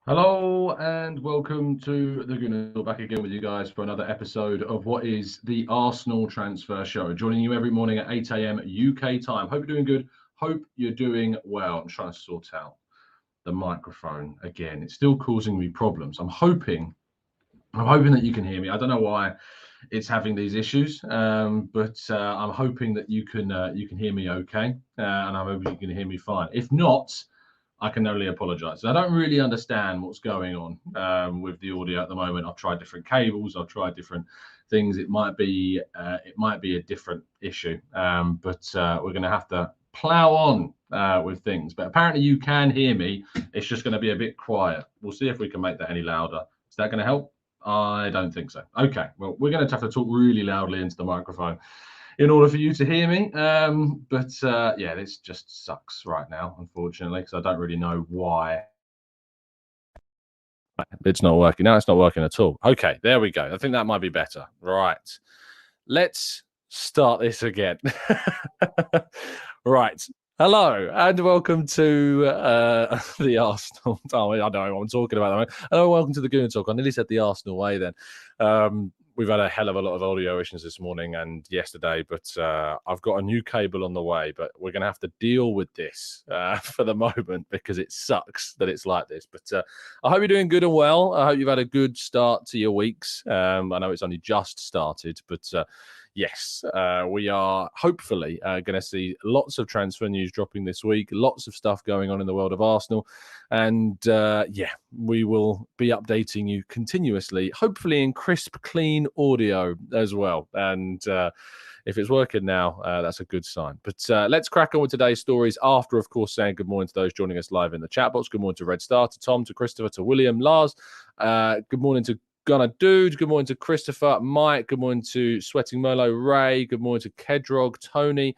Hello and welcome to the Gooner. Back again with you guys for another episode of what is the Arsenal Transfer Show. Joining you every morning at 8 a.m. UK time. Hope you're doing good. Hope you're doing well. I'm trying to sort out the microphone again. It's still causing me problems. I'm hoping that you can hear me. I don't know why it's having these issues, but I'm hoping that you can hear me okay, and I'm hoping you can hear me fine. If not, I can only apologise. I don't really understand what's going on with the audio at the moment. I've tried different cables. I've tried different things. It might be a different issue, but we're going to have to plow on with things. But apparently you can hear me. It's just going to be a bit quiet. We'll see if we can make that any louder. Is that going to help? I don't think so. Okay, well, we're going to have to talk really loudly into the microphone in order for you to hear me. Yeah, this just sucks right now, unfortunately, because I don't really know why. It's not working. Now it's not working at all. Okay, there we go. I think that might be better. Right. Let's start this again. Right. Hello and welcome to the Arsenal. Oh, I know what I'm talking about. Hello, welcome to the Gooner Talk. I nearly said the Arsenal way then. We've had a hell of a lot of audio issues this morning and yesterday, but I've got a new cable on the way, but we're going to have to deal with this for the moment because it sucks that it's like this. But I hope you're doing good and well. I hope you've had a good start to your weeks. I know it's only just started, but yes, we are hopefully going to see lots of transfer news dropping this week, lots of stuff going on in the world of Arsenal. And yeah, we will be updating you continuously, hopefully in crisp, clean audio as well. And if it's working now, that's a good sign. But let's crack on with today's stories after, of course, saying good morning to those joining us live in the chat box. Good morning to Red Star, to Tom, to Christopher, to William, Lars. Good morning to Gunnar Dude. Good morning to Christopher, Mike. Good morning to Sweating Merlot, Ray. Good morning to Kedrog, Tony,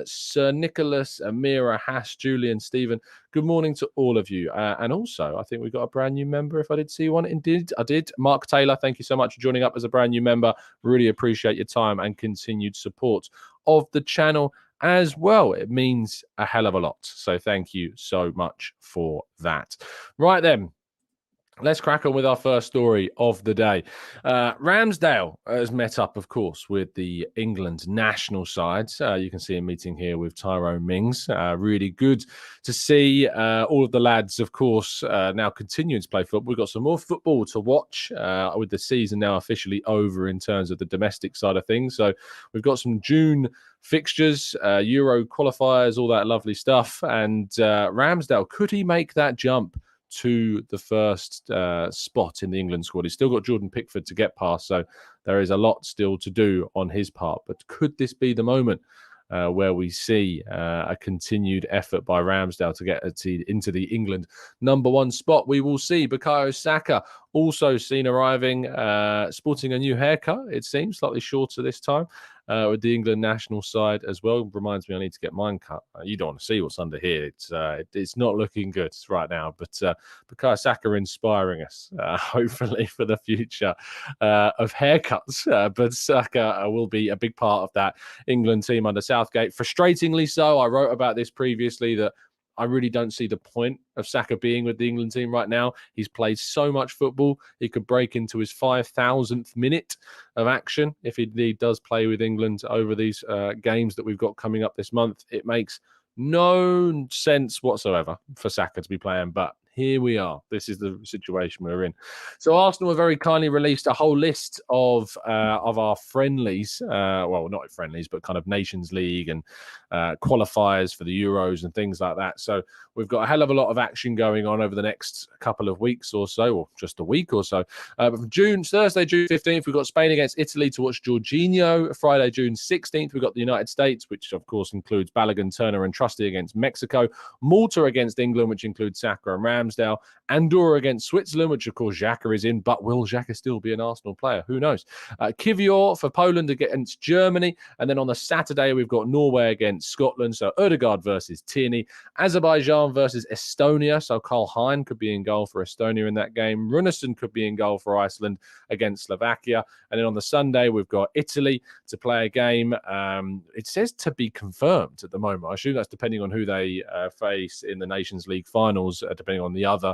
Sir Nicholas, Amira, Hash, Julian, Stephen. Good morning to all of you. And also, I think we got a brand new member. If I did see one, indeed, I did. Mark Taylor, thank you so much for joining up as a brand new member. Really appreciate your time and continued support of the channel as well. It means a hell of a lot. So thank you so much for that. Right then. Let's crack on with our first story of the day. Ramsdale has met up, of course, with the England national side. You can see him meeting here with Tyrone Mings. Really good to see all of the lads, of course, now continuing to play football. We've got some more football to watch with the season now officially over in terms of the domestic side of things. So we've got some June fixtures, Euro qualifiers, all that lovely stuff. And Ramsdale, could he make that jump to the first spot in the England squad? He's still got Jordan Pickford to get past, so there is a lot still to do on his part. But could this be the moment where we see a continued effort by Ramsdale to get into the England #1 spot? We will see. Bukayo Saka also seen arriving, sporting a new haircut, it seems, slightly shorter this time. With the England national side as well. Reminds me I need to get mine cut. You don't want to see what's under here. It's not looking good right now. But Bukayo Saka inspiring us, hopefully, for the future of haircuts. But Saka will be a big part of that England team under Southgate. Frustratingly so. I wrote about this previously, that I really don't see the point of Saka being with the England team right now. He's played so much football. He could break into his 5,000th minute of action if he indeed does play with England over these games that we've got coming up this month. It makes no sense whatsoever for Saka to be playing, but here we are. This is the situation we're in. So Arsenal have very kindly released a whole list of our friendlies. Well, not friendlies, but kind of Nations League and qualifiers for the Euros and things like that. So we've got a hell of a lot of action going on over the next couple of weeks or so, or just a week or so. Thursday, June 15th, we've got Spain against Italy to watch Jorginho. Friday, June 16th, we've got the United States, which of course includes Balogun, Turner and Trusty against Mexico. Malta against England, which includes Saka and Ramsdale. Andorra against Switzerland, which of course Xhaka is in, but will Xhaka still be an Arsenal player? Who knows? Kivior for Poland against Germany. And then on the Saturday, we've got Norway against Scotland. So Ødegaard versus Tierney. Azerbaijan versus Estonia. So Karl Hein could be in goal for Estonia in that game. Runarsson could be in goal for Iceland against Slovakia. And then on the Sunday, we've got Italy to play a game. It says to be confirmed at the moment. I assume that's depending on who they face in the Nations League finals, depending on on the other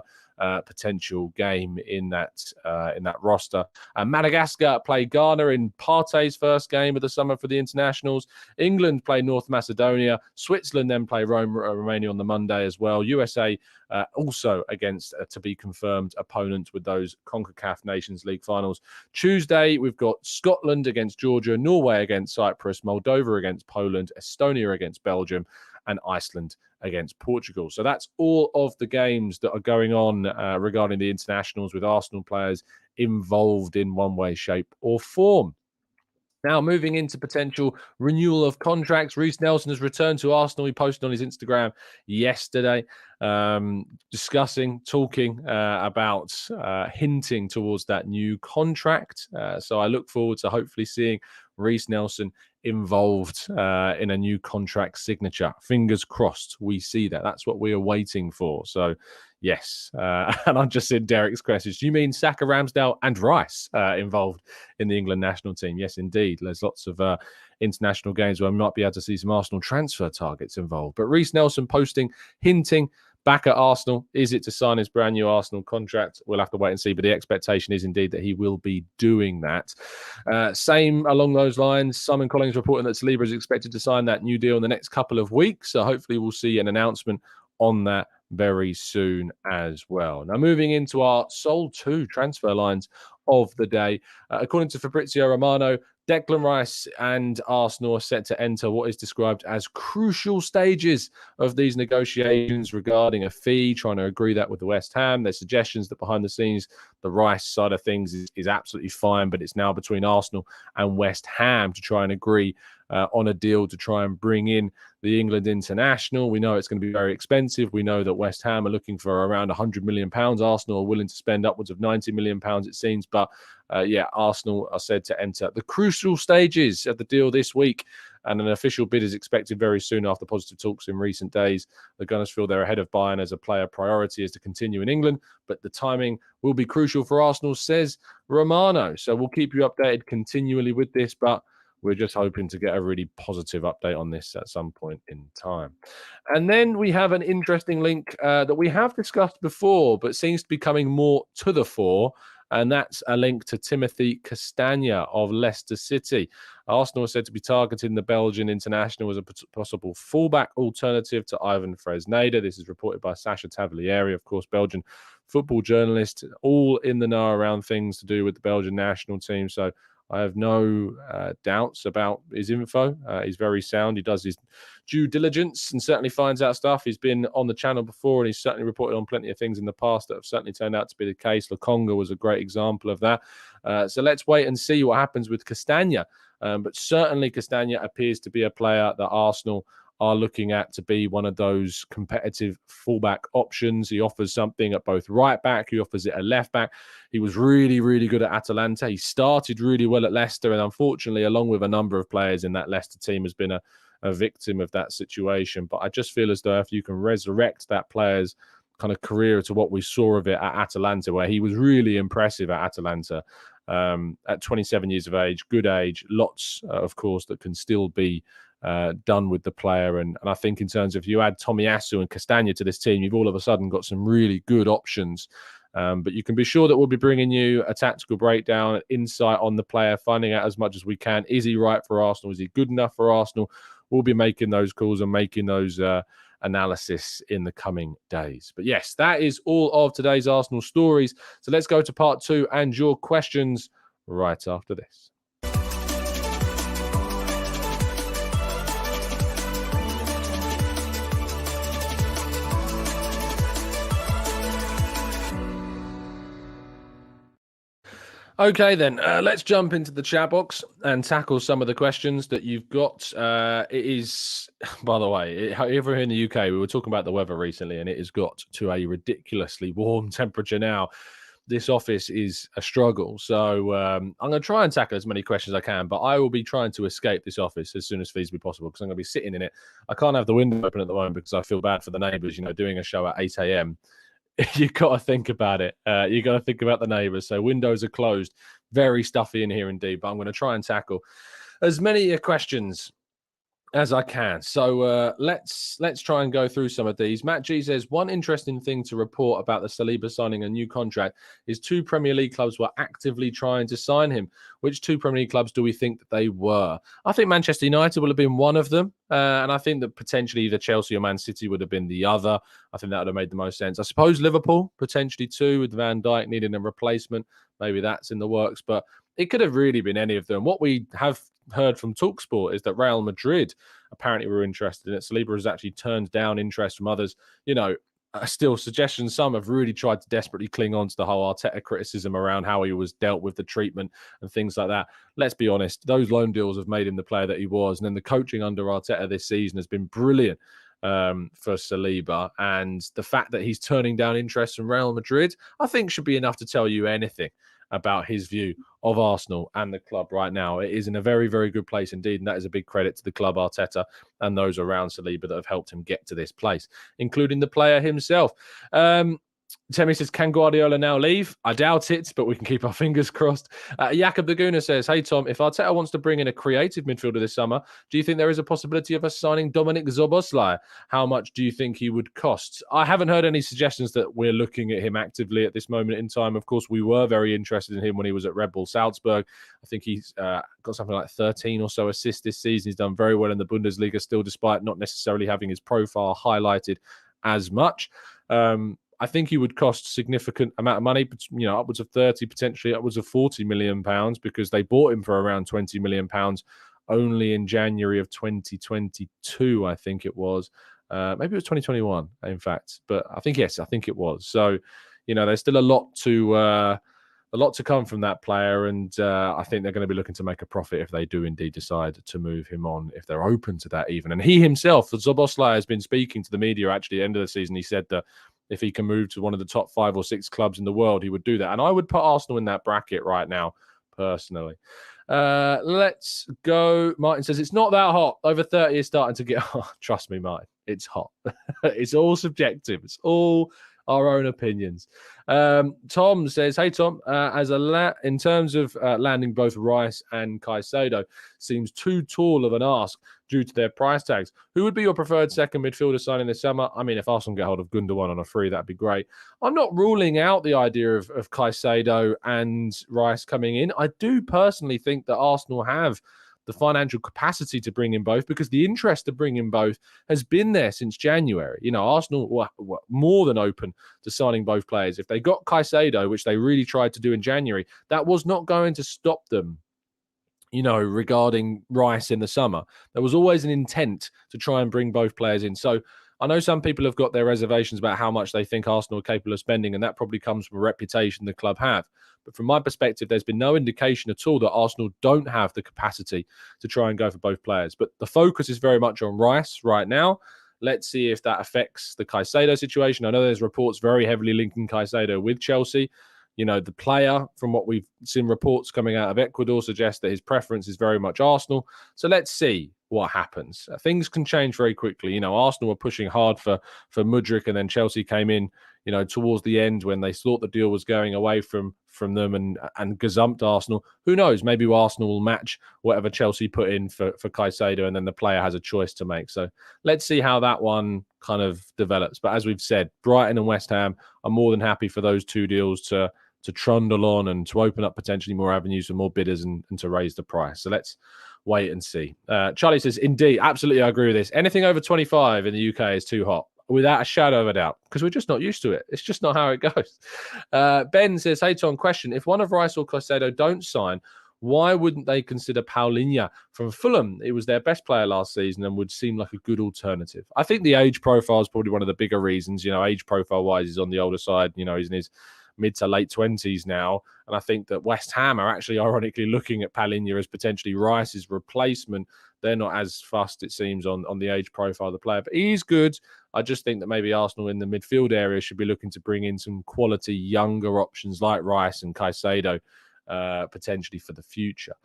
potential game in that roster. Madagascar play Ghana in Partey's first game of the summer for the internationals. England play North Macedonia. Switzerland then play Romania on the Monday as well. USA also against to be confirmed opponent with those CONCACAF Nations League finals. Tuesday, we've got Scotland against Georgia, Norway against Cyprus, Moldova against Poland, Estonia against Belgium, and Iceland against Portugal. So that's all of the games that are going on regarding the internationals, with Arsenal players involved in one way, shape, or form. Now, moving into potential renewal of contracts, Reiss Nelson has returned to Arsenal. He posted on his Instagram yesterday, talking about hinting towards that new contract. So I look forward to hopefully seeing Reiss Nelson involved in a new contract signature. Fingers crossed we see that. That's what we are waiting for. So yes, and I've just seen Derek's questions. Do you mean Saka, Ramsdale and Rice involved in the England national team? Yes, indeed. There's lots of international games where I might be able to see some Arsenal transfer targets involved. But Reiss Nelson hinting back at Arsenal. Is it to sign his brand new Arsenal contract? We'll have to wait and see. But the expectation is indeed that he will be doing that. Same along those lines. Simon Collins reporting that Saliba is expected to sign that new deal in the next couple of weeks. So hopefully we'll see an announcement on that very soon as well. Now, moving into our sole 2 transfer lines of the day. According to Fabrizio Romano, Declan Rice and Arsenal are set to enter what is described as crucial stages of these negotiations regarding a fee, trying to agree that with the West Ham. There's suggestions that behind the scenes, the Rice side of things is absolutely fine, but it's now between Arsenal and West Ham to try and agree on a deal to try and bring in the England international. We know it's going to be very expensive. We know that West Ham are looking for around £100 million. Arsenal are willing to spend upwards of £90 million, it seems. But Arsenal are said to enter the crucial stages of the deal this week, and an official bid is expected very soon after positive talks in recent days. The Gunners feel they're ahead of Bayern as a player priority is to continue in England, but the timing will be crucial for Arsenal, says Romano. So we'll keep you updated continually with this, but we're just hoping to get a really positive update on this at some point in time. And then we have an interesting link that we have discussed before, but seems to be coming more to the fore. And that's a link to Timothy Castagne of Leicester City. Arsenal is said to be targeting the Belgian international as a possible fullback alternative to Ivan Fresneda. This is reported by Sasha Tavolieri, of course, Belgian football journalist, all in the know around things to do with the Belgian national team. So I have no doubts about his info. He's very sound. He does his due diligence and certainly finds out stuff. He's been on the channel before, and he's certainly reported on plenty of things in the past that have certainly turned out to be the case. Lokonga was a great example of that. So let's wait and see what happens with Castagne. But certainly Castagne appears to be a player that Arsenal are looking at to be one of those competitive fullback options. He offers something at both right back. He offers it at left back. He was really, really good at Atalanta. He started really well at Leicester, and unfortunately, along with a number of players in that Leicester team, has been a victim of that situation. But I just feel as though if you can resurrect that player's kind of career to what we saw of it at Atalanta, where he was really impressive at Atalanta, at 27 years of age, good age, lots, of course, that can still be done with the player. And I think in terms of if you add Tomiyasu and Castagne to this team, you've all of a sudden got some really good options. But you can be sure that we'll be bringing you a tactical breakdown, insight on the player, finding out as much as we can. Is he right for Arsenal? Is he good enough for Arsenal? We'll be making those calls and making those analysis in the coming days. But yes, that is all of today's Arsenal stories. So let's go to part 2 and your questions right after this. Okay, then, let's jump into the chat box and tackle some of the questions that you've got. It is, by the way, over here in the UK, we were talking about the weather recently, and it has got to a ridiculously warm temperature now. This office is a struggle. So I'm going to try and tackle as many questions as I can, but I will be trying to escape this office as soon as feasibly possible because I'm going to be sitting in it. I can't have the window open at the moment because I feel bad for the neighbours, doing a show at 8 a.m. You've got to think about it. You've got to think about the neighbours. So windows are closed. Very stuffy in here indeed. But I'm going to try and tackle as many questions As I can. So let's try and go through some of these. Matt G says, one interesting thing to report about the Saliba signing a new contract is 2 Premier League clubs were actively trying to sign him. Which 2 Premier League clubs do we think that they were? I think Manchester United will have been one of them. And I think that potentially either Chelsea or Man City would have been the other. I think that would have made the most sense. I suppose Liverpool, potentially too, with Van Dijk needing a replacement. Maybe that's in the works. But it could have really been any of them. What we have heard from TalkSport is that Real Madrid apparently were interested in it. Saliba has actually turned down interest from others. Still suggestions. Some have really tried to desperately cling on to the whole Arteta criticism around how he was dealt with the treatment and things like that. Let's be honest, those loan deals have made him the player that he was. And then the coaching under Arteta this season has been brilliant for Saliba. And the fact that he's turning down interest from Real Madrid, I think should be enough to tell you anything about his view of Arsenal and the club right now. It is in a very, very good place indeed, and that is a big credit to the club, Arteta, and those around Saliba that have helped him get to this place, including the player himself. Temi says, can Guardiola now leave? I doubt it, but we can keep our fingers crossed. Jakob the Gooner says, hey, Tom, if Arteta wants to bring in a creative midfielder this summer, do you think there is a possibility of us signing Dominic Szoboszlai? How much do you think he would cost? I haven't heard any suggestions that we're looking at him actively at this moment in time. Of course, we were very interested in him when he was at Red Bull Salzburg. I think he's got something like 13 or so assists this season. He's done very well in the Bundesliga still, despite not necessarily having his profile highlighted as much. I think he would cost a significant amount of money, upwards of 30, potentially upwards of 40 million pounds, because they bought him for around 20 million pounds only in January of 2022, I think it was. Maybe it was 2021, in fact. But I think it was. So, there's still a lot to come from that player, and I think they're going to be looking to make a profit if they do indeed decide to move him on, if they're open to that even. And he himself, Szoboszlai, has been speaking to the media actually at the end of the season. He said that if he can move to one of the top 5 or 6 clubs in the world, he would do that. And I would put Arsenal in that bracket right now, personally. Let's go. Martin says, it's not that hot. Over 30 is starting to get hot. Trust me, Martin, it's hot. It's all subjective. It's all our own opinions. Tom says, hey, Tom, in terms of landing both Rice and Caicedo, seems too tall of an ask due to their price tags. Who would be your preferred second midfielder signing this summer? I mean, if Arsenal get hold of Gundogan on a free, that'd be great. I'm not ruling out the idea of Caicedo and Rice coming in. I do personally think that Arsenal have the financial capacity to bring in both, because the interest to bring in both has been there since January. Arsenal were more than open to signing both players. If they got Caicedo, which they really tried to do in January, that was not going to stop them, regarding Rice in the summer. There was always an intent to try and bring both players in. So I know some people have got their reservations about how much they think Arsenal are capable of spending, and that probably comes from a reputation the club have. But from my perspective, there's been no indication at all that Arsenal don't have the capacity to try and go for both players. But the focus is very much on Rice right now. Let's see if that affects the Caicedo situation. I know there's reports very heavily linking Caicedo with Chelsea. The player, from what we've seen reports coming out of Ecuador, suggests that his preference is very much Arsenal. So let's see what happens. Things can change very quickly. Arsenal were pushing hard for Mudryk, and then Chelsea came in, towards the end when they thought the deal was going away from them and gazumped Arsenal. Who knows? Maybe Arsenal will match whatever Chelsea put in for Caicedo, and then the player has a choice to make. So let's see how that one kind of develops. But as we've said, Brighton and West Ham are more than happy for those 2 deals to trundle on and to open up potentially more avenues for more bidders and to raise the price. So let's wait and see. Charlie says, indeed, absolutely, I agree with this. Anything over 25 in the UK is too hot, without a shadow of a doubt, because we're just not used to it. It's just not how it goes. Ben says, hey, Tom, question. If one of Rice or Caicedo don't sign, why wouldn't they consider Paulinho from Fulham? It was their best player last season and would seem like a good alternative. I think the age profile is probably one of the bigger reasons. Age profile-wise, he's on the older side. He's in his mid to late 20s now. And I think that West Ham are actually ironically looking at Paulinho as potentially Rice's replacement. They're not as fussed, it seems, on the age profile of the player. But he's good. I just think that maybe Arsenal in the midfield area should be looking to bring in some quality younger options like Rice and Caicedo, potentially for the future.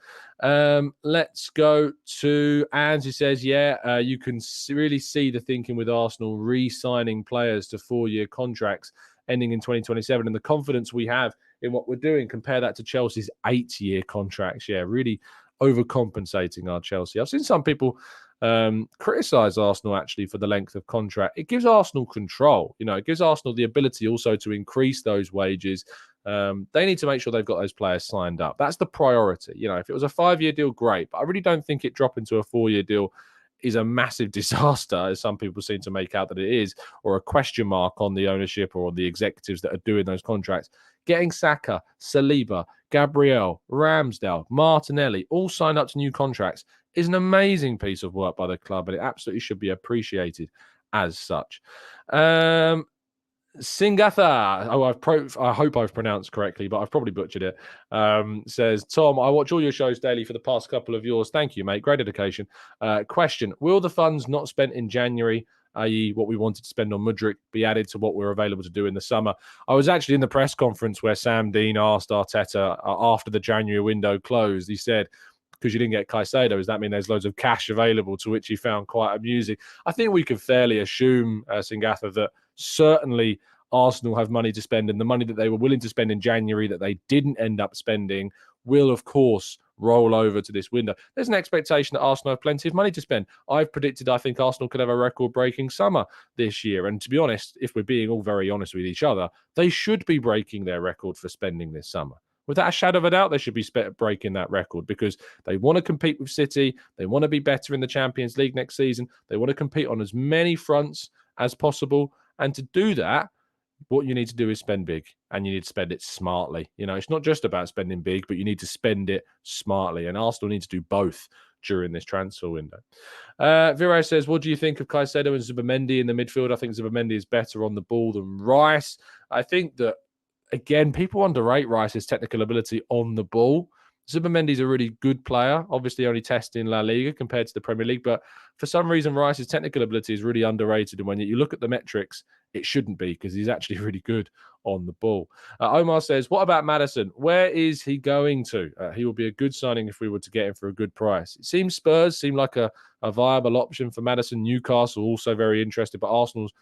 Let's go to Ange, who says, you can really see the thinking with Arsenal re-signing players to 4-year contracts ending in 2027, and the confidence we have in what we're doing. Compare that to Chelsea's 8-year contracts. Really overcompensating our Chelsea. I've seen some people criticise Arsenal actually for the length of contract. It gives Arsenal control. It gives Arsenal the ability also to increase those wages. They need to make sure they've got those players signed up. That's the priority. If it was a 5-year deal, great. But I really don't think it dropping to a 4-year deal is a massive disaster, as some people seem to make out that it is, or a question mark on the ownership or on the executives that are doing those contracts. Getting Saka, Saliba, Gabriel, Ramsdale, Martinelli all signed up to new contracts is an amazing piece of work by the club, and it absolutely should be appreciated as such. Singatha, I hope I've pronounced correctly, but I've probably butchered it. Says, Tom, I watch all your shows daily for the past couple of yours. Thank you, mate. Great dedication. Question, will the funds not spent in January, i.e. what we wanted to spend on Mudryk, be added to what we're available to do in the summer? I was actually in the press conference where Sam Dean asked Arteta after the January window closed. He said, because you didn't get Caicedo, does that mean there's loads of cash available? To which he found quite amusing. I think we can fairly assume, Singatha, that certainly Arsenal have money to spend, and the money that they were willing to spend in January that they didn't end up spending will, of course, roll over to this window. There's an expectation that Arsenal have plenty of money to spend. I've predicted I think Arsenal could have a record-breaking summer this year. And to be honest, if we're being all very honest with each other, they should be breaking their record for spending this summer. Without a shadow of a doubt, they should be breaking that record because they want to compete with City. They want to be better in the Champions League next season. They want to compete on as many fronts as possible. And to do that, what you need to do is spend big, and you need to spend it smartly. It's not just about spending big, but you need to spend it smartly. And Arsenal need to do both during this transfer window. Viro says, what do you think of Caicedo and Zubimendi in the midfield? I think Zubimendi is better on the ball than Rice. I think that, again, people underrate Rice's technical ability on the ball. Zubimendi's a really good player, obviously only testing La Liga compared to the Premier League, but for some reason, Rice's technical ability is really underrated. And when you look at the metrics, it shouldn't be, because he's actually really good on the ball. Omar says, what about Maddison? Where is he going to? He will be a good signing if we were to get him for a good price. It seems Spurs seem like a viable option for Maddison. Newcastle also very interested, but Arsenal's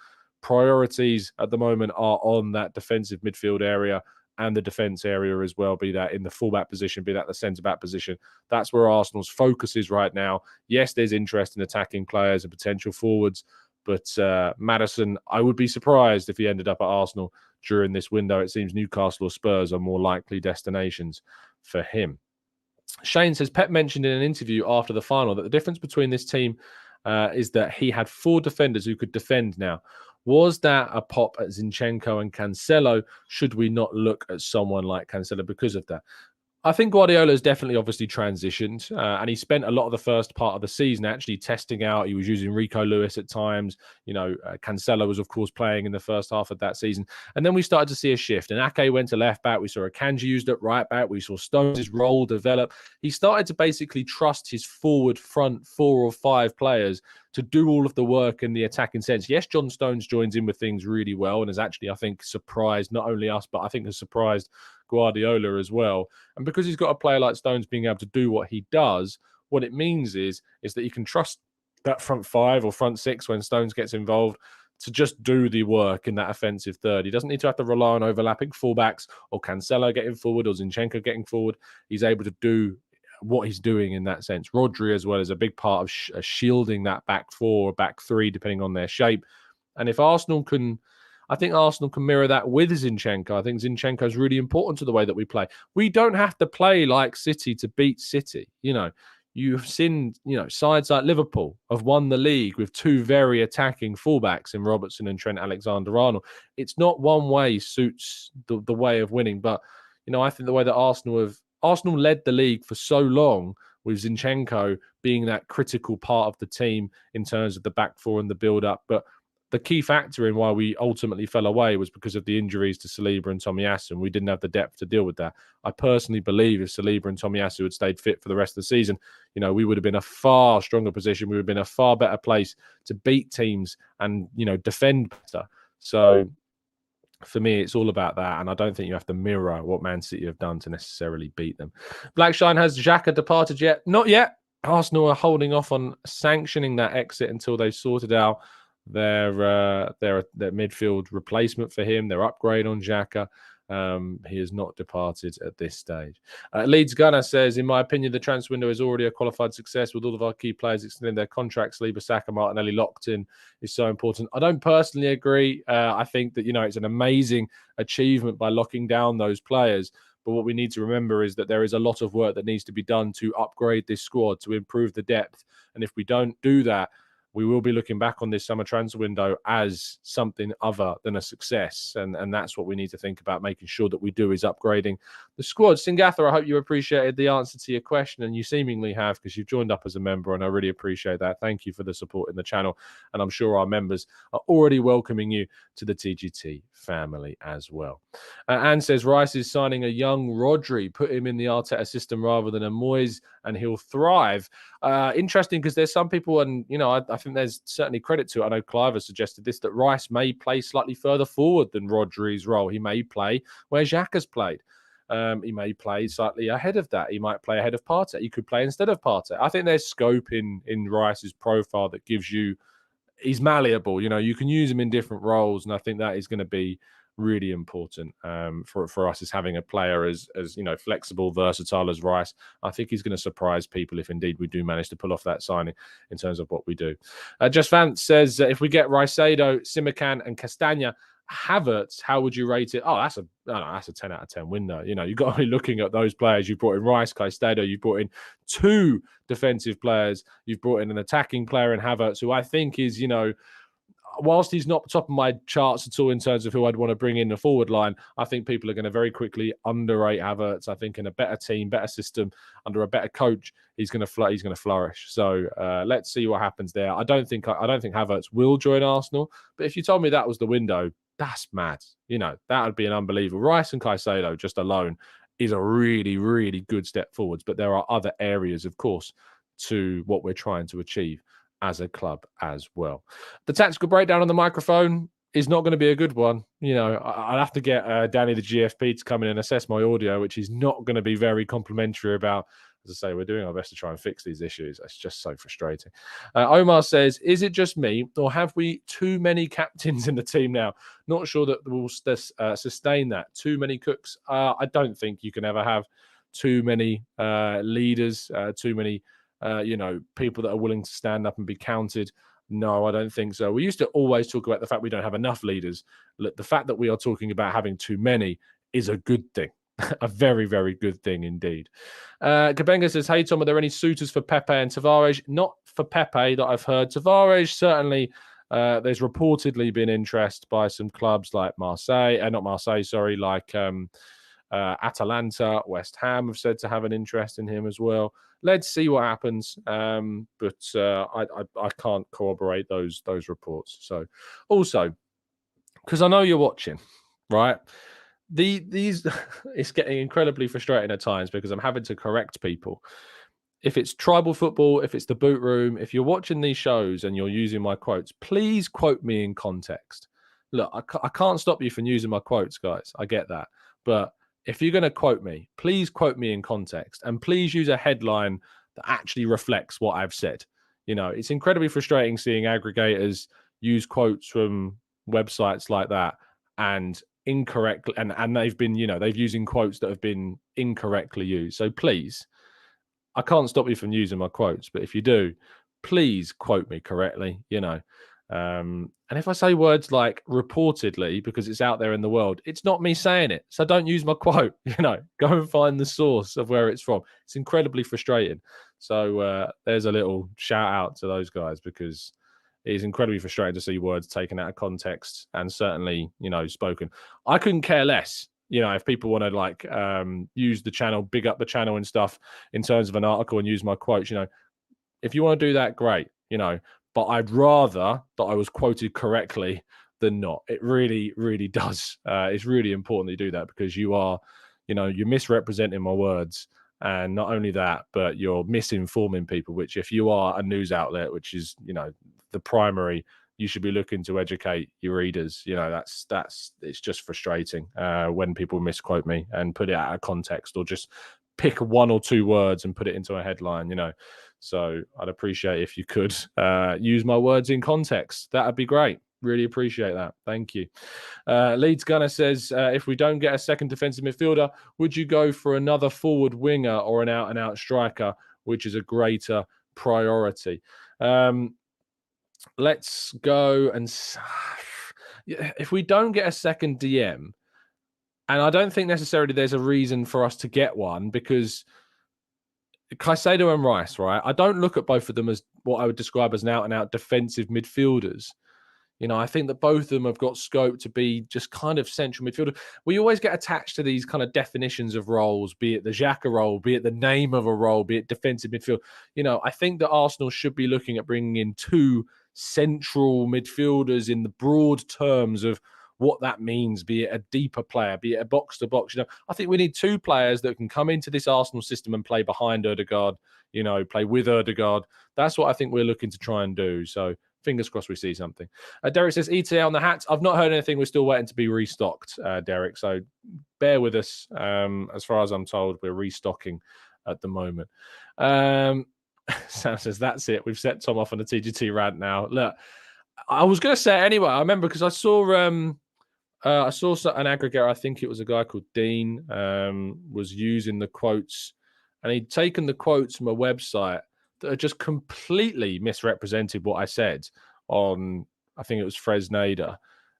priorities at the moment are on that defensive midfield area and the defence area as well, be that in the fullback position, be that the centre-back position. That's where Arsenal's focus is right now. Yes, there's interest in attacking players and potential forwards, but Maddison, I would be surprised if he ended up at Arsenal during this window. It seems Newcastle or Spurs are more likely destinations for him. Shane says, Pep mentioned in an interview after the final that the difference between this team is that he had 4 defenders who could defend now. Was that a pop at Zinchenko and Cancelo? Should we not look at someone like Cancelo because of that? I think Guardiola has definitely obviously transitioned, and he spent a lot of the first part of the season actually testing out. He was using Rico Lewis at times. Cancelo was, of course, playing in the first half of that season. And then we started to see a shift. And Ake went to left back. We saw Akanji used at right back. We saw Stones' role develop. He started to basically trust his forward front 4 or 5 players to do all of the work in the attacking sense. Yes, John Stones joins in with things really well and has actually, I think, surprised not only us, but I think has surprised Guardiola as well. And because he's got a player like Stones being able to do what he does, what it means is that you can trust that front 5 or front 6 when Stones gets involved to just do the work in that offensive third. He doesn't need to have to rely on overlapping fullbacks or Cancelo getting forward or Zinchenko getting forward. He's able to do what he's doing in that sense. Rodri as well is a big part of shielding that back 4 or back 3, depending on their shape. And if Arsenal can, I think Arsenal can mirror that with Zinchenko. I think Zinchenko is really important to the way that we play. We don't have to play like City to beat City. You've seen, sides like Liverpool have won the league with 2 very attacking fullbacks in Robertson and Trent Alexander-Arnold. It's not one way suits the way of winning, but I think the way that Arsenal led the league for so long with Zinchenko being that critical part of the team in terms of the back 4 and the build-up. But the key factor in why we ultimately fell away was because of the injuries to Saliba and Tomiyasu. We didn't have the depth to deal with that. I personally believe if Saliba and Tomiyasu had stayed fit for the rest of the season, we would have been a far stronger position. We would have been a far better place to beat teams and, defend better. So for me, it's all about that. And I don't think you have to mirror what Man City have done to necessarily beat them. Blackshine, has Xhaka departed yet? Not yet. Arsenal are holding off on sanctioning that exit until they've sorted out their midfield replacement for him, their upgrade on Xhaka. He has not departed at this stage. Leeds Gunner says, in my opinion, the transfer window is already a qualified success with all of our key players extending their contracts. Saliba, Saka, Martinelli locked in is so important. I don't personally agree. I think that, it's an amazing achievement by locking down those players. But what we need to remember is that there is a lot of work that needs to be done to upgrade this squad, to improve the depth. And if we don't do that, we will be looking back on this summer transfer window as something other than a success. And that's what we need to think about, making sure that we do is upgrading the squad. Singatha, I hope you appreciated the answer to your question, and you seemingly have, because you've joined up as a member, and I really appreciate that. Thank you for the support in the channel. And I'm sure our members are already welcoming you to the TGT family as well. Anne says, Rice is signing a young Rodri. Put him in the Arteta system rather than a Moyes, and he'll thrive. Interesting, because there's some people, and I think there's certainly credit to it. I know Clive has suggested this, that Rice may play slightly further forward than Rodri's role. He may play where Xhaka's played. He may play slightly ahead of that. He might play ahead of Partey. He could play instead of Partey. I think there's scope in Rice's profile that gives you, he's malleable. You can use him in different roles, and I think that is going to be really important for us, as having a player as flexible, versatile as Rice. I think he's going to surprise people if indeed we do manage to pull off that signing in terms of what we do. Just Vance says, if we get Reisedo, Simican, and Castagne, Havertz, how would you rate it? Oh, that's a 10 out of 10 window. You've got to be looking at those players. You've brought in Rice, Caicedo. You've brought in 2 defensive players. You've brought in an attacking player in Havertz, who I think is, whilst he's not top of my charts at all in terms of who I'd want to bring in the forward line, I think people are going to very quickly underrate Havertz. I think in a better team, better system, under a better coach, he's going to flourish. So let's see what happens there. I don't think Havertz will join Arsenal, but if you told me that was the window, that's mad. That would be an unbelievable. Rice and Caicedo just alone is a really, really good step forwards. But there are other areas, of course, to what we're trying to achieve as a club as well. The tactical breakdown on the microphone is not going to be a good one. I'll have to get Danny, the GFP, to come in and assess my audio, which is not going to be very complimentary about. As I say, we're doing our best to try and fix these issues. It's just so frustrating. Omar says, is it just me, or have we too many captains in the team now? Not sure that we'll sustain that. Too many cooks. I don't think you can ever have too many leaders, too many people that are willing to stand up and be counted. No, I don't think so. We used to always talk about the fact we don't have enough leaders. Look, the fact that we are talking about having too many is a good thing. A very, very good thing indeed. Kabenga says, hey, Tom, are there any suitors for Pepe and Tavares? Not for Pepe that I've heard. Tavares, certainly, there's reportedly been interest by some clubs like like Atalanta, West Ham have said to have an interest in him as well. Let's see what happens. But I can't corroborate those reports. So also, because I know you're watching, right? These it's getting incredibly frustrating at times because I'm having to correct people. If it's tribal football, if it's the boot room, if you're watching these shows and you're using my quotes, please quote me in context. Look, I can't stop you from using my quotes, guys. I get that. But if you're going to quote me, please quote me in context, and please use a headline that actually reflects what I've said. It's incredibly frustrating seeing aggregators use quotes from websites like that and incorrectly, and they've been, they've using quotes that have been incorrectly used. So please, I can't stop you from using my quotes, but if you do, please quote me correctly, and if I say words like reportedly because it's out there in the world, it's not me saying it. So don't use my quote, go and find the source of where it's from. It's incredibly frustrating. So there's a little shout out to those guys, because it is incredibly frustrating to see words taken out of context and certainly, spoken. I couldn't care less, if people want to use the channel, big up the channel and stuff in terms of an article and use my quotes, if you want to do that, great, but I'd rather that I was quoted correctly than not. It really, really does. It's really important that you do that, because you are, you're misrepresenting my words. And not only that, but you're misinforming people, which if you are a news outlet, which is, the primary, you should be looking to educate your readers. It's just frustrating when people misquote me and put it out of context, or just pick 1 or 2 words and put it into a headline, So I'd appreciate if you could use my words in context. That'd be great. Really appreciate that. Thank you. Leeds Gunner says, if we don't get a second defensive midfielder, would you go for another forward winger or an out-and-out striker, which is a greater priority? Let's go and... If we don't get a second DM, and I don't think necessarily there's a reason for us to get one, because Caicedo and Rice, right? I don't look at both of them as what I would describe as an out-and-out defensive midfielders. You know, I think that both of them have got scope to be just kind of central midfielder. We always get attached to these kind of definitions of roles, be it the Xhaka role, be it the name of a role, be it defensive midfield. You know, I think that Arsenal should be looking at bringing in two central midfielders in the broad terms of what that means, be it a deeper player, be it a box-to-box. You know, I think we need two players that can come into this Arsenal system and play behind Ødegaard, you know, play with Ødegaard. That's what I think we're looking to try and do. So fingers crossed we see something. Derek says, ETA on the hats. I've not heard anything. We're still waiting to be restocked, Derek. So bear with us. As far as I'm told, we're restocking at the moment. Sam says, that's it. We've set Tom off on a TGT rant now. Look, I was going to say it anyway. I remember because I saw an aggregator, I think it was a guy called Dean, was using the quotes, and he'd taken the quotes from a website that just completely misrepresented what I said on, I think it was Fresneda.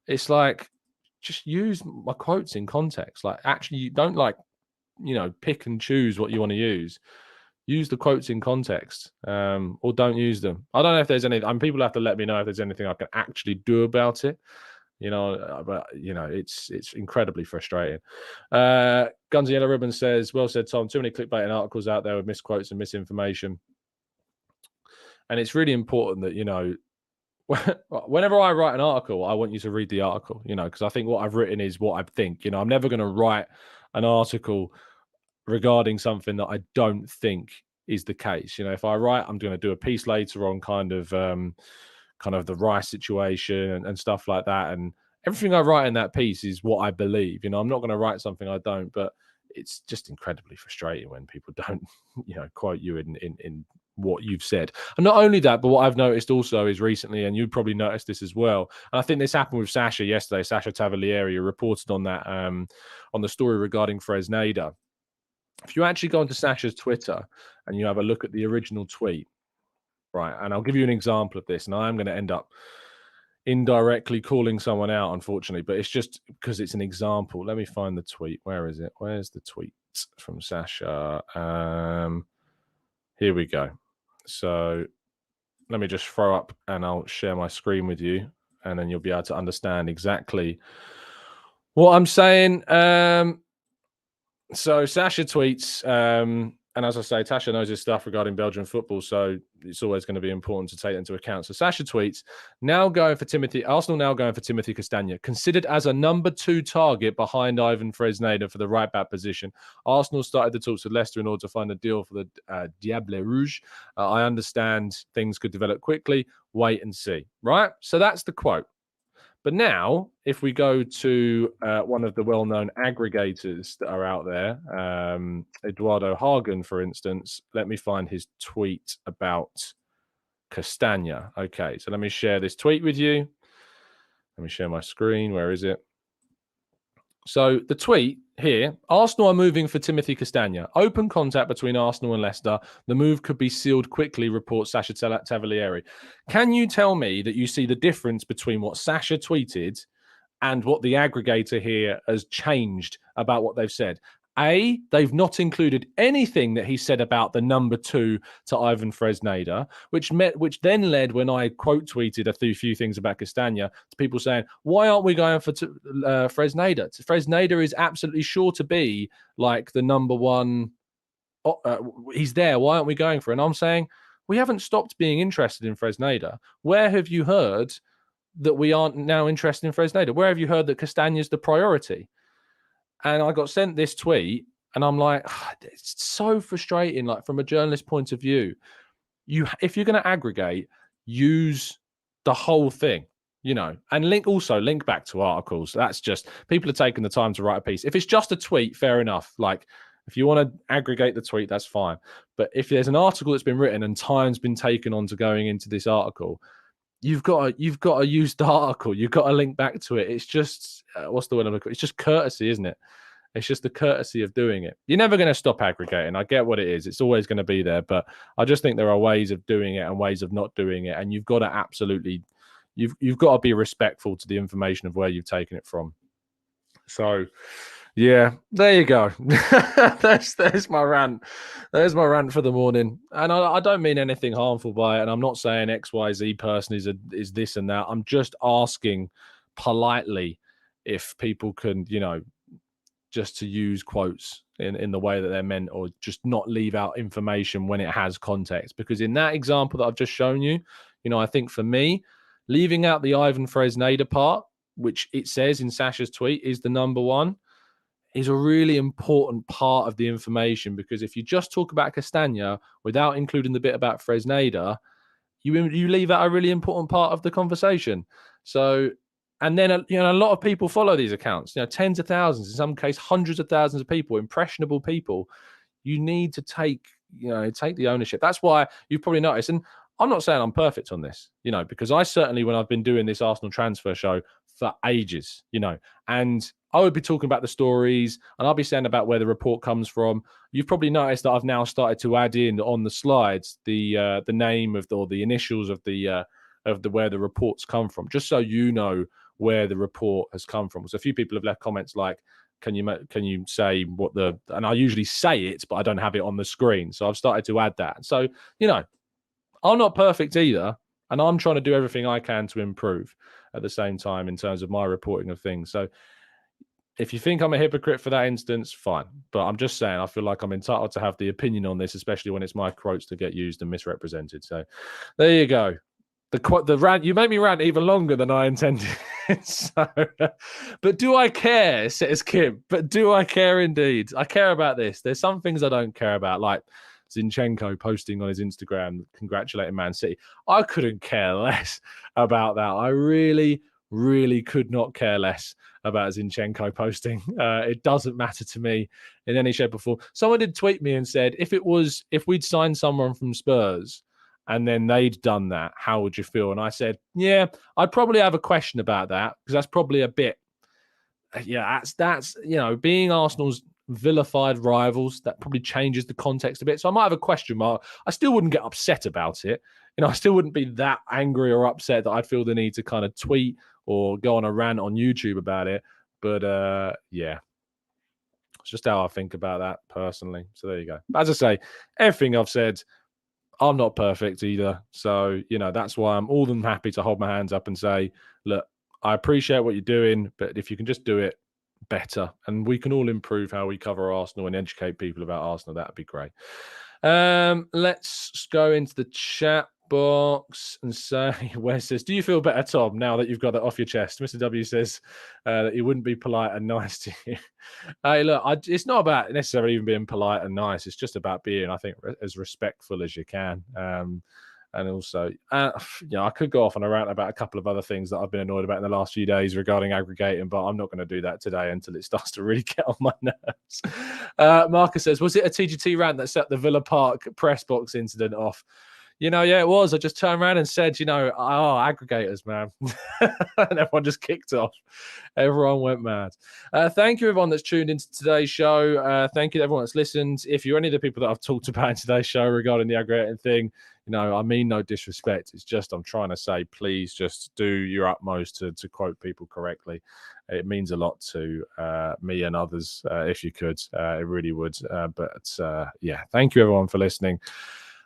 It's like, just use my quotes in context. Like, actually, you don't pick and choose what you want to use. Use the quotes in context, or don't use them. I don't know if there's any. People have to let me know if there's anything I can actually do about it. But it's incredibly frustrating. Guns and Yellow Ribbon says, well said, Tom. Too many clickbaiting articles out there with misquotes and misinformation. And it's really important that, whenever I write an article, I want you to read the article, because I think what I've written is what I think. I'm never going to write an article regarding something that I don't think is the case. If I write, I'm going to do a piece later on kind of the Rice situation and stuff like that. And everything I write in that piece is what I believe. I'm not going to write something I don't, but it's just incredibly frustrating when people don't, quote you in what you've said. And not only that, but what I've noticed also is recently, and you probably noticed this as well, and I think this happened with Sasha yesterday, Sasha Tavolieri reported on that, on the story regarding Fresneda. If you actually go onto Sasha's Twitter and you have a look at the original tweet, right, and I'll give you an example of this, and I'm going to end up indirectly calling someone out, unfortunately, but it's just because it's an example. Let me find the tweet. Where is it? Where's the tweet from Sasha? Here we go. So let me just throw up and I'll share my screen with you, and then you'll be able to understand exactly what I'm saying. So Sasha tweets, and as I say, Tasha knows his stuff regarding Belgian football, so it's always going to be important to take into account. So Sasha tweets, Arsenal now going for Timothy Castagne, considered as a number 2 target behind Ivan Fresneda for the right-back position. Arsenal started the talks with Leicester in order to find a deal for the Diable Rouge. I understand things could develop quickly. Wait and see. Right? So that's the quote. But now, if we go to one of the well-known aggregators that are out there, Eduardo Hagen, for instance, let me find his tweet about Castagne. Okay, so let me share this tweet with you. Let me share my screen. Where is it? So the tweet here, Arsenal are moving for Timothy Castagne. Open contact between Arsenal and Leicester. The move could be sealed quickly, reports Sasha Tavolieri. Can you tell me that you see the difference between what Sasha tweeted and what the aggregator here has changed about what they've said? A, they've not included anything that he said about the number 2 to Ivan Fresneda, which then led, when I quote tweeted a few things about Castagne, to people saying, why aren't we going for Fresneda? Fresneda is absolutely sure to be like the number 1. He's there. Why aren't we going for it? And I'm saying, we haven't stopped being interested in Fresneda. Where have you heard that we aren't now interested in Fresneda? Where have you heard that Castagne is the priority? And I got sent this tweet, and I'm like, it's so frustrating. Like, from a journalist point of view, if you're going to aggregate, use the whole thing, and link back to articles. That's just, people are taking the time to write a piece. If it's just a tweet, fair enough. Like, if you want to aggregate the tweet, that's fine. But if there's an article that's been written and time's been taken on to going into this article, you've got to use the article. You've got to link back to it. It's just what's the word I'm looking for? It's just courtesy, isn't it? It's just the courtesy of doing it. You're never going to stop aggregating. I get what it is. It's always going to be there, but I just think there are ways of doing it and ways of not doing it, and you've got to absolutely, you've got to be respectful to the information of where you've taken it from. So, yeah, there you go. there's my rant. There's my rant for the morning. And I don't mean anything harmful by it. And I'm not saying XYZ person is this and that. I'm just asking politely if people can, just to use quotes in the way that they're meant, or just not leave out information when it has context. Because in that example that I've just shown you, I think for me, leaving out the Ivan Fresneda part, which it says in Sasha's tweet is the number one, is a really important part of the information. Because if you just talk about Castagne without including the bit about Fresneda, you leave out a really important part of the conversation. So, and then a lot of people follow these accounts. Tens of thousands, in some case, hundreds of thousands of people, impressionable people. You need to take the ownership. That's why you've probably noticed. And I'm not saying I'm perfect on this, because I certainly, when I've been doing this Arsenal transfer show for ages, and I would be talking about the stories and I'll be saying about where the report comes from. You've probably noticed that I've now started to add in on the slides the name of or the initials of the where the reports come from, just so you know where the report has come from. So a few people have left comments like, can you say what and I usually say it, but I don't have it on the screen. So I've started to add that. So, I'm not perfect either. And I'm trying to do everything I can to improve at the same time in terms of my reporting of things. So if you think I'm a hypocrite for that instance, fine. But I'm just saying, I feel like I'm entitled to have the opinion on this, especially when it's my quotes to get used and misrepresented. So there you go. The rant, you made me rant even longer than I intended. So, but do I care, says Kim? But do I care indeed? I care about this. There's some things I don't care about, like Zinchenko posting on his Instagram congratulating Man City. I couldn't care less about that. I really, really could not care less about Zinchenko posting. It doesn't matter to me in any shape or form. Someone did tweet me and said, if we'd signed someone from Spurs and then they'd done that, how would you feel? And I said, yeah, I'd probably have a question about that, because that's probably a bit, that's being Arsenal's vilified rivals, that probably changes the context a bit. So I might have a question mark. I still wouldn't get upset about it. I still wouldn't be that angry or upset that I'd feel the need to kind of tweet or go on a rant on YouTube about it. But it's just how I think about that personally. So there you go. As I say, everything I've said, I'm not perfect either. So, that's why I'm all than happy to hold my hands up and say, look, I appreciate what you're doing, but if you can just do it better and we can all improve how we cover Arsenal and educate people about Arsenal, that'd be great. Let's go into the chat box and say, Wes says, do you feel better, Tom, now that you've got that off your chest? Mr. W says that he wouldn't be polite and nice to you. Hey, look, it's not about necessarily even being polite and nice. It's just about being, I think, as respectful as you can. And also, I could go off on a rant about a couple of other things that I've been annoyed about in the last few days regarding aggregating, but I'm not going to do that today until it starts to really get on my nerves. Marcus says, was it a TGT rant that set the Villa Park press box incident off? Yeah, it was. I just turned around and said, aggregators, man. And everyone just kicked off. Everyone went mad. Thank you, everyone that's tuned into today's show. Thank you to everyone that's listened. If you're any of the people that I've talked about in today's show regarding the aggregating thing, I mean no disrespect. It's just I'm trying to say, please just do your utmost to quote people correctly. It means a lot to me and others, if you could. It really would. Thank you, everyone, for listening.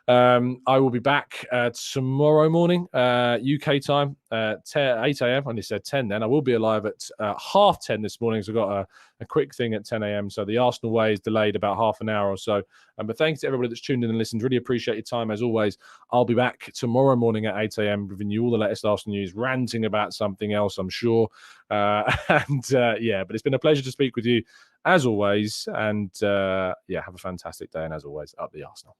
I will be back tomorrow morning, UK time, 8 a.m. I only said 10 then. I will be alive at 10:30 this morning, so I've got a quick thing at 10 a.m. So the Arsenal way is delayed about half an hour or so. But thanks to everybody that's tuned in and listened. Really appreciate your time as always. I'll be back tomorrow morning at 8 a.m. bringing you all the latest Arsenal news, ranting about something else, I'm sure. But it's been a pleasure to speak with you as always. And have a fantastic day. And as always, up the Arsenal.